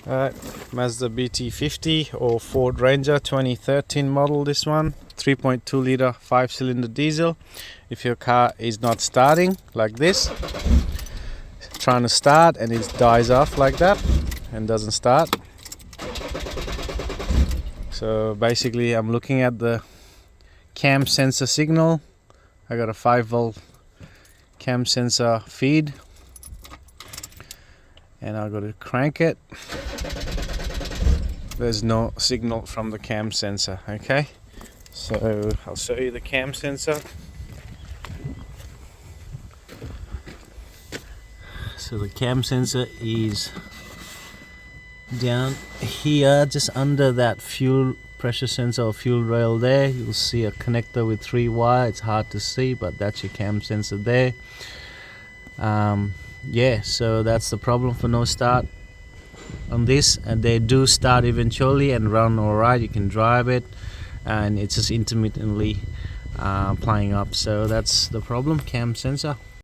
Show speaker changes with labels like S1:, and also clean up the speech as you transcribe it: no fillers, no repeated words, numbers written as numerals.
S1: Alright, Mazda BT50 or Ford Ranger 2013 model. This one 3.2 liter 5-cylinder diesel. If your car is not starting like this, trying to start and it dies off like that and doesn't start, so basically I'm looking at the cam sensor signal. I got a 5-volt cam sensor feed and I got to crank it. There's no signal from the cam sensor. Okay, so I'll show you the cam sensor. So the cam sensor is down here, just under that fuel pressure sensor or fuel rail there. You'll see a connector with 3 wire. It's hard to see, but that's your cam sensor there. Yeah, so that's the problem for no start on this, and they do start eventually and run alright. You can drive it and it's just intermittently playing up, so that's the problem, cam sensor.